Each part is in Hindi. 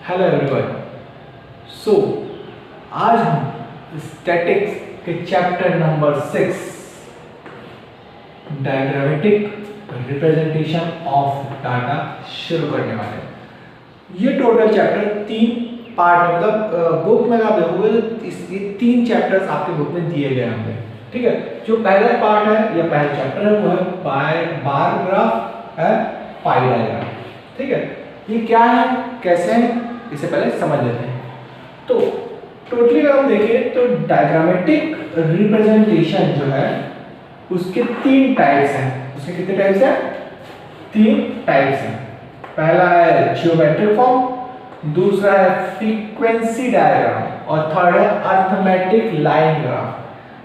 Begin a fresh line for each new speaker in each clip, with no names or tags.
Hello everyone. सो आज हम स्टैटिक्स के chapter number 6 diagrammatic representation of data शुरू करने वाले हैं। ये टोटल चैप्टर 3 पार्ट है, मतलब बुक में आप देखोगे तो ये 3 चैप्टर्स आपके बुक में दिए गए होंगे। ठीक है, जो पहला पार्ट है या पहला चैप्टर है वो है बार ग्राफ है, पाई डायग्राम। ठीक है, ये क्या है, कैसे है, इसे पहले समझ लेते हैं। तो टोटली अगर हम देखें तो डायग्रामेटिक रिप्रेजेंटेशन जो है उसके 3 टाइप्स हैं। उसके कितने टाइप्स हैं? 3 टाइप्स हैं। पहला है ज्योमेट्रिक फॉर्म, दूसरा है फ्रीक्वेंसी डायग्राम और थर्ड है अरिथमेटिक लाइन ग्राफ।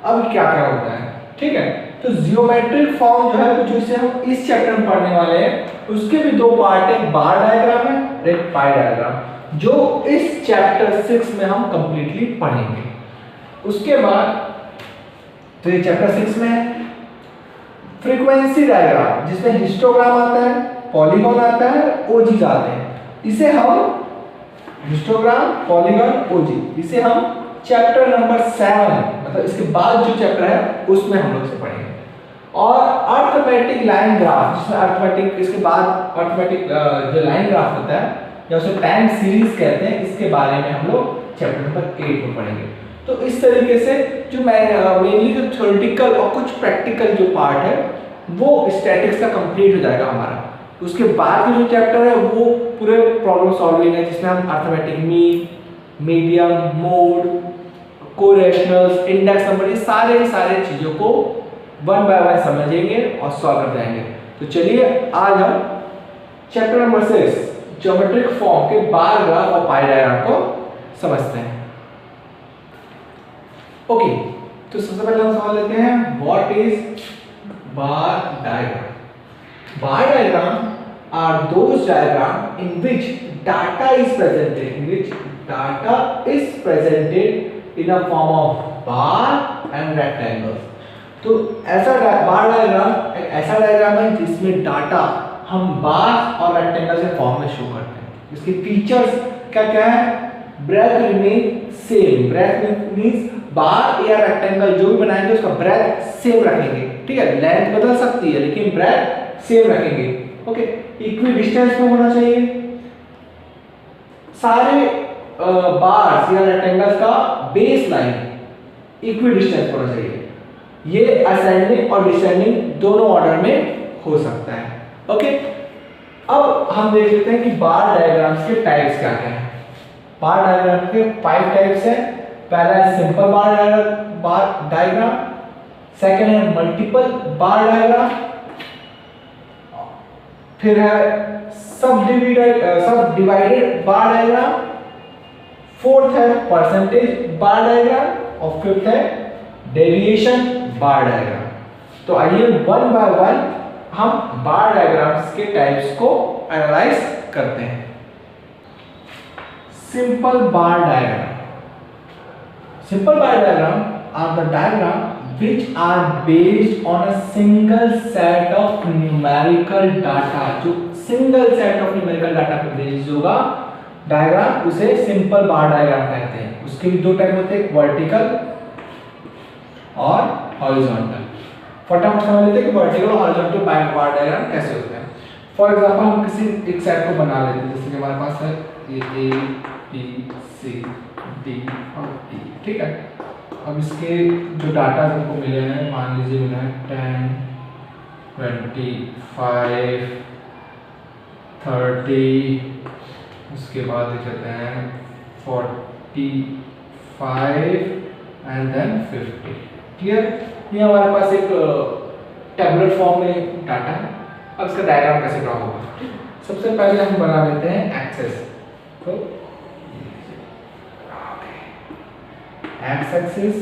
अब क्या क्या होता है, ठीक है, तो जियोमेट्रिक फॉर्म जो है जिसे हम इस चैप्टर में पढ़ने वाले हैं उसके भी 2 पार्ट है, बार डायग्राम है और एक पाई डायग्राम, जो इस चैप्टर 6 में हम कंप्लीटली पढ़ेंगे। उसके बाद तो ये चैप्टर 6 में है फ्रीक्वेंसी डायग्राम, जिसमें हिस्टोग्राम आता है, पॉलीगॉन आता है, ओजीज आते हैं। इसे हम हिस्टोग्राम, पॉलीगॉन, ओजी, इसे हम चैप्टर नंबर 7 मतलब इसके बाद जो चैप्टर है उसमें हम लोग से पढ़ेंगे। और अरिथमेटिक लाइन ग्राफ, जिसमें अरिथमेटिक इसके बाद अरिथमेटिक जो लाइन ग्राफ होता है या उसे टाइम सीरीज कहते हैं, इसके बारे में हम लोग चैप्टर नंबर 8 में पढ़ेंगे। तो इस तरीके से जो मेनली जो थ्योरेटिकल और कुछ प्रैक्टिकल जो पार्ट है वो स्टैटिक्स का कंप्लीट हो जाएगा हमारा। उसके बाद के जो चैप्टर है वो पूरे प्रॉब्लम सॉल्विंग है, जिसमें हम arithmetic mean, medium, mode, correlations, index number, ये सारे चीजों को 1 बाय 1 समझेंगे और सॉल्व कर जाएंगे। तो चलिए आज हम चैप्टर नंबर 6 ज्योमेट्रिक फॉर्म के बार ग्राफ और पाई डायग्राम को समझते हैं। ओके, तो सबसे पहले हम समझ लेते हैं what is bar diagram. Bar diagram are those diagrams in which data is presented in a form of bar and rectangles। तो ऐसा बार डायग्राम एक ऐसा डायग्राम है जिसमें डाटा हम बार और रेक्टेंगल के फॉर्म में शो करते हैं। इसके फीचर्स क्या क्या है? Breadth remain same, breadth means bar या रेक्टेंगल जो भी बनाएंगे उसका ब्रेथ सेम रखेंगे। ठीक है, लेंथ बदल सकती है लेकिन ब्रेथ सेम रखेंगे। ओके, इक्वी डिस्टेंस में होना चाहिए। सारे बार्स या रेक्टेंगल्स का बेस लाइन इक्वी डिस्टेंस होना चाहिए। ये असेंडिंग और डिसेंडिंग दोनों ऑर्डर में हो सकता है। ओके, अब हम देख लेते हैं कि बार डायग्राम्स के टाइप्स क्या क्या हैं। बार डायग्राम के 5 टाइप्स हैं। पहला है सिंपल बार डायग्राम, सेकंड है मल्टीपल बार डायग्राम, फिर है sub divided bar diagram, fourth है परसेंटेज बार डायग्राम और फिफ्थ है डेविएशन बार डायग्राम। तो आइए 1 बाय 1 हम बार डायग्राम्स के टाइप्स को एनालाइज करते हैं। Simple bar diagram. Simple bar diagram are the diagram which are based on a single set of numerical data। जो single set of numerical data पे बेस्ड होगा डायग्राम उसे सिंपल बार डायग्राम कहते हैं। उसके भी 2 टाइप होते हैं, वर्टिकल और हॉरिजॉन्टल। फटाफट समझ लेते हैं कि वर्टिकल और हॉरिजॉन्टल बार डायग्राम कैसे होते हैं। फॉर एग्जांपल हम किसी एक सेट को बना लेते हैं, जैसे कि हमारे पास है ये A B C D और E। ठीक है, अब इसके जो डाटा हमको मिले हैं, मान लीजिए मिला है 10, 25, 30, उसके बाद देख लेते हैं 45 एंड देन 50। क्लियर? ये हमारे पास एक टेबुलर फॉर्म में डाटा है। अब इसका डायग्राम कैसे ड्रॉ होगा? सबसे पहले हम बना लेते हैं एक्सेस। तो एक्स एक्सिस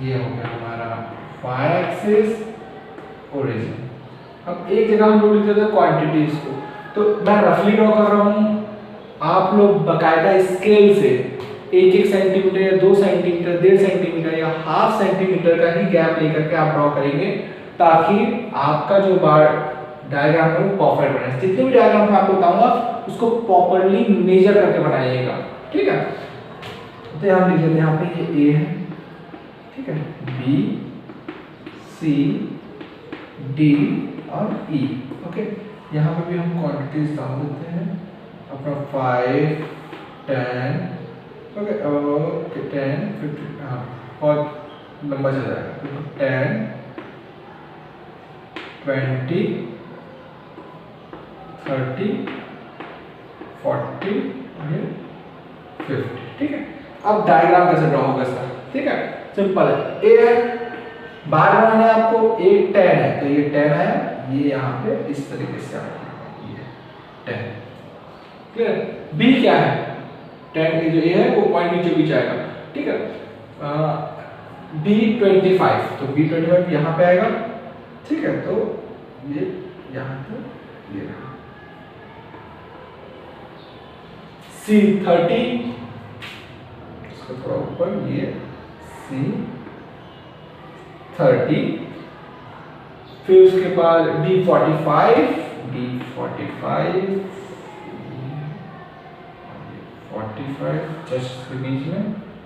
ये हो गया हमारा, वाई एक्सिस ओरिजिन। अब एक जगह हम लोग लिख देते हैं क्वांटिटीज को, तो मैं रफली ड्रॉ कर रहा हूँ, आप लोग बकायदा स्केल से 1-1 सेंटीमीटर या 2 सेंटीमीटर, 1.5 सेंटीमीटर या ½ सेंटीमीटर का ही गैप लेकर के आप ड्रॉ करेंगे, ताकि आपका जो बार डायग्राम को परफेक्ट बनाए। जितने भी डायग्राम मैं आपको बताऊंगा उसको प्रॉपर्ली मेजर करके बनाइएगा, ठीक है। तो हम लिख लेते हैं यहाँ पे ये ए है, ठीक है, बी सी डी और ई, ओके। यहाँ पे भी हम क्वांटिटीज डाल देते हैं अपना 5 10, ओके, और 10 15, हाँ और लंबा चल जाएगा, 10 20 30 40 और 50, ठीक है। अब डायग्राम कैसे ड्रॉ होगा इसका, ठीक है, सिंपल है। ए है, बाहर बनाना है आपको, ए 10 है तो ये 10 है, ये यहाँ पे इस तरीके से आएगा, ये 10, क्लियर। बी क्या है, 10 की जो ए है वो पॉइंट नीचे भी जाएगा, ठीक है। बी 25, तो बी 25 यहाँ पे आएगा, ठीक है, तो ये यहाँ पे ये सी 30, इसको थोड़ा ऊपर, ये सी 30, फिर उसके बाद डी 45 जस्ट बीच में,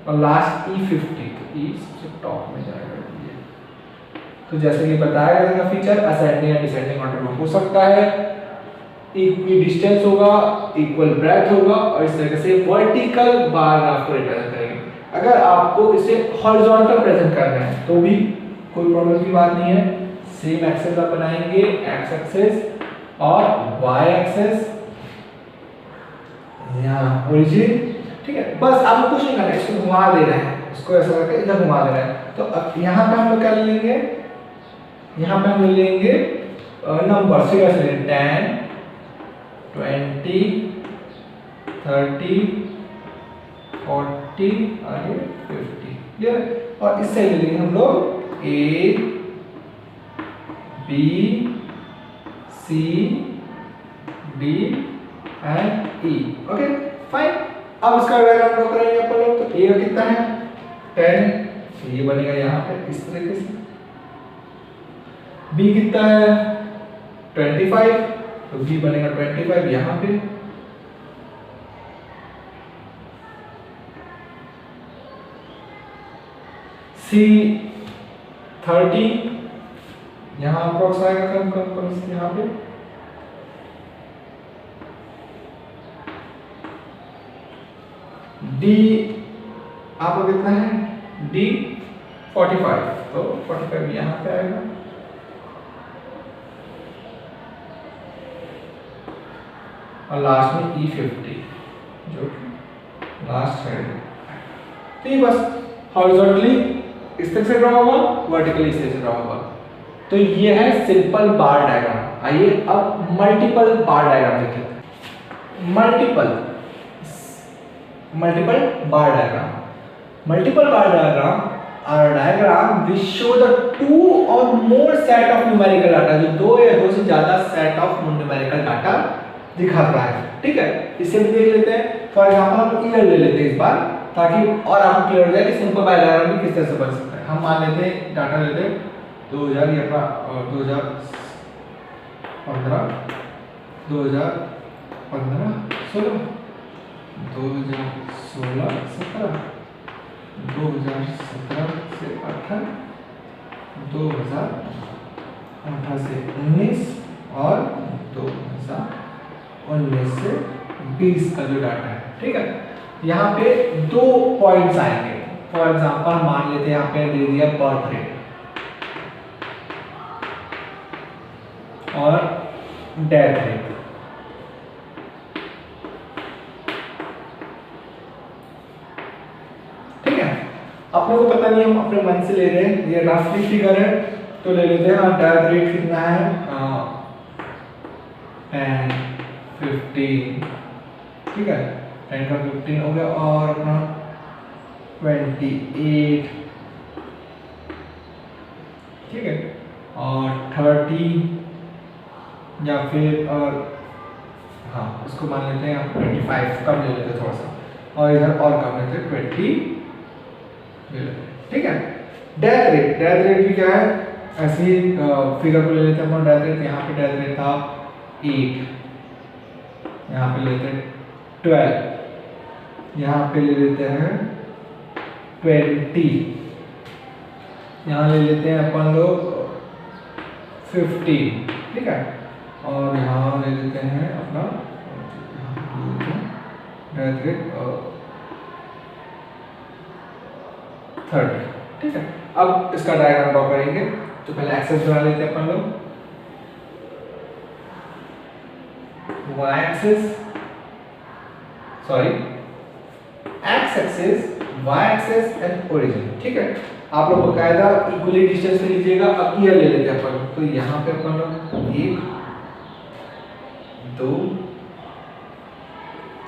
और लास्ट ई 50, तो ई सबसे टॉप में जाएगा ये। तो जैसे कि बताया गया था फीचर असेंडिंग या डिसेंडिंग ऑर्डर में हो सकता है, इक्वल डिस्टेंस होगा, इक्वल ब्रेथ होगा, और इस तरीके से वर्टिकल बार ग्राफ को रिप्रेजेंट करेंगे। अगर आपको इसे हॉरिजॉन्टल प्रेजेंट करना है तो भी कोई प्रॉब्लम की बात नहीं है, सेम एक्सेस आप बनाएंगे, एक्स एक्सेस और वाई एक्सेस, यहाँ ओरिजिन, ठीक है। बस आपको कुछ नहीं करना है, इसको घुमा देना है, इसको ऐसा करके इधर घुमा देना है। तो अब यहाँ पे हम लोग क्या ले लेंगे, यहाँ पे हम ले लेंगे नंबर, फिगर से 10 20 30 40 और 50, क्लियर। और इससे ले लेंगे हम लोग A B C D and E, okay fine. अब इसका डायग्राम ड्रॉ करेंगे अपन लोग। तो ए का कितना है 10, तो ये बनेगा यहाँ पे इस तरीके से। बी कितना है 25, तो बी बनेगा 25 यहाँ पे। सी 30, यहाँ अप्रोक्स आएगा, कम से यहाँ पे। डी आपको कितना है, डी 45, तो 45 यहाँ पे आएगा। और लास्ट में E50 जो लास्ट है। तो ये बस हॉरिजॉन्टली इस तरह से ड्रॉ होगा, वर्टिकली इस तरह से ड्रॉ होगा। तो ये है सिंपल बार डायग्राम। आइए अब मल्टीपल बार डायग्राम देखते हैं। Multiple bar diagram, multiple bar diagram are diagram which show the 2 और मोर सेट ऑफ न्यूमेरिकल डाटा, जो 2 या 2 से ज्यादा सेट ऑफ न्यूमेरिकल डाटा दिखाता है, ठीक है। इसे भी देख लेते हैं। फॉर एग्जांपल हम ईयर ले लेते हैं इस बार, ताकि और आपको क्लियर हो जाए कि सिंपल बार डायग्राम भी किस तरह से बन सकता है। हम मान लेते हैं डाटा लेते हैं 2000 या 2015 2015 16 2016 17 2017 से 18 2018 से 19 और 2019 से 20 का जो डाटा है, ठीक है। यहाँ पे 2 पॉइंट्स आएंगे। फॉर एग्जांपल मान लेते हैं यहाँ पे दे दिया बर्थ रेट और डेथ रेट, ठीक है। अपने को पता नहीं, हम अपने मन से ले रहे हैं, ये रफली फिगर है तो ले लेते हैं। डेथ रेट कितना है 10 15, ठीक है, 10 का 15 हो गया, और अपना 28, ठीक है, और 30 या फिर और हाँ इसको मान लेते हैं 25, कम ले लेते हैं थोड़ा सा, और इधर और कम लेते हैं 20 ले लेते हैं, ठीक है। डेथ रेट भी क्या है ऐसे ही फिगर को ले लेते हैं अपन डेथ रेट। यहाँ पे डेथ रेट था 8, यहाँ पे लेते हैं 12, यहाँ पे ले लेते हैं 20, यहाँ ले लेते हैं अपन लोग 15, ठीक है, और यहाँ ले लेते हैं अपना डेथ रेट 30, ठीक है। अब इसका डायग्राम ड्रॉ करेंगे। तो पहले एक्सेस बना लेते हैं अपन लोग। y axis, sorry x axis, y axis and origin, ठीक है। आप लोग बकायदा इक्वली डिस्टेंस पे लीजिएगा। अब ईयर ले लेते हैं अपन, तो यहाँ पे अपन लोग 1 2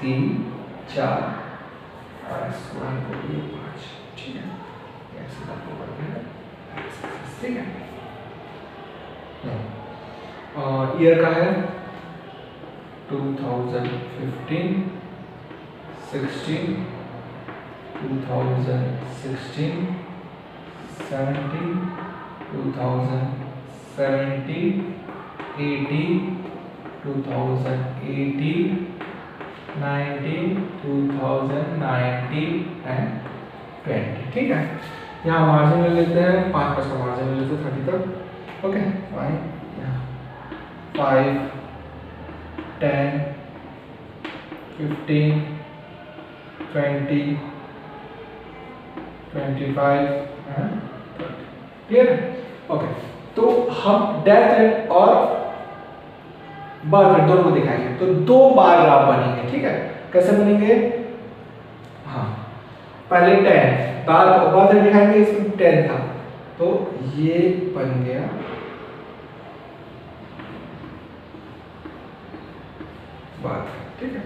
3 4 और इसको हमको 5, ठीक है। एक्सेस आपको कर दिया, ठीक है। और ईयर का है 2015 16 2016 17 2017 18 2018 19 2019 एंड 20, ठीक है। यहाँ मार्जिन ले लेते हैं 5 का मार्जिन ले लेते हैं 30 तक, ओके। 5 10 15 20 25 एंड 30, क्लियर है, ओके। तो हम डेथ रेट और बर्थ रेट दोनों को दिखाएंगे। तो 2 बार ग्राफ बनेंगे, ठीक है। कैसे बनेंगे? हाँ, पहले 10 बर्थ रेट दिखाएंगे, इसमें 10 था तो ये बन गया बात, ठीक है।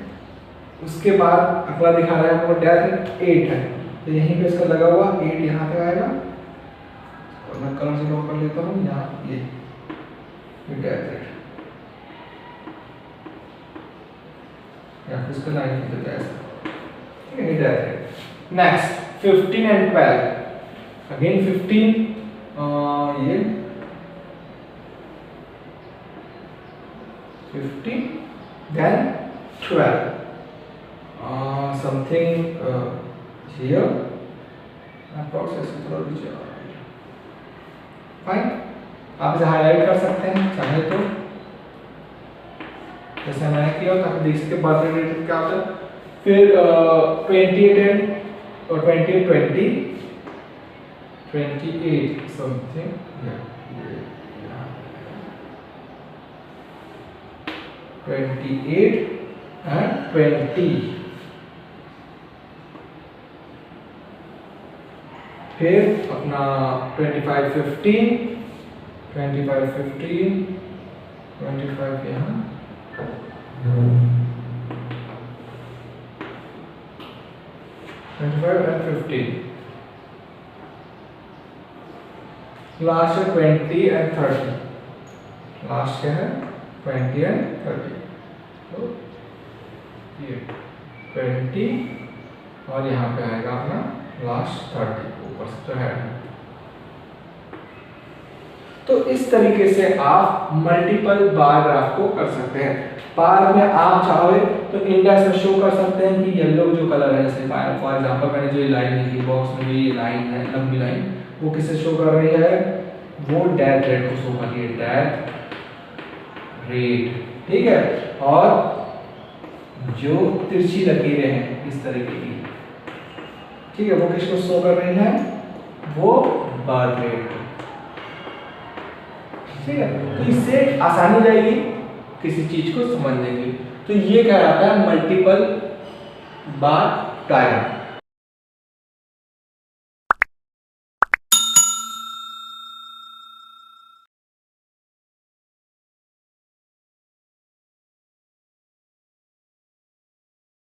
उसके बाद अगला दिखा रहा है हमको डेथ रेट 8 है, तो यहीं पे इसका लगा हुआ 8 यहाँ पे आएगा, और मैं कलर से ड्रॉ कर लेता हूँ यहाँ ये डेथ रेट, या फिर इसका लाइन लिख देते हैं ऐसा, ठीक है, ये death rate. Next 15 and 12, again 15 ये 15 then 12 something here approximately थोड़ा नीचे फाइन। आप इसे हाईलाइट कर सकते हैं चाहे तो, जैसे मैंने किया, ताकि देख सके बर्थ रेट क्या होता है। फिर 28 एंड 28 समथिंग, 28 and 20, फिर अपना 25 15 25 15 25 यहाँ 25 and 15, लास्ट है 20 and 30, लास्ट क्या है 20 and 30, तो ये 20 और यहाँ पे आएगा अपना लास्ट 30 ऊपर से तो है। तो इस तरीके से आप मल्टीपल बार ग्राफ को कर सकते हैं। बार में आप चाहे तो इंडेक्स में शो कर सकते हैं कि येलो जो कलर है, जैसे फॉर एग्जांपल मैंने जो ये लाइन लिखी बॉक्स में, ये लाइन है लंबी लाइन, वो किसे शो कर रही है? वो डेथ रेट को शो कर रही है, डेथ रेट, ठीक है। और जो तिरछी लकीरें हैं इस तरीके की, ठीक है, वो किसको शो कर रही है? वो बर्थ रेट, ठीक है। तो इससे आसानी रहेगी किसी चीज को समझने की। तो ये कहलाता है मल्टीपल बार डायग्राम।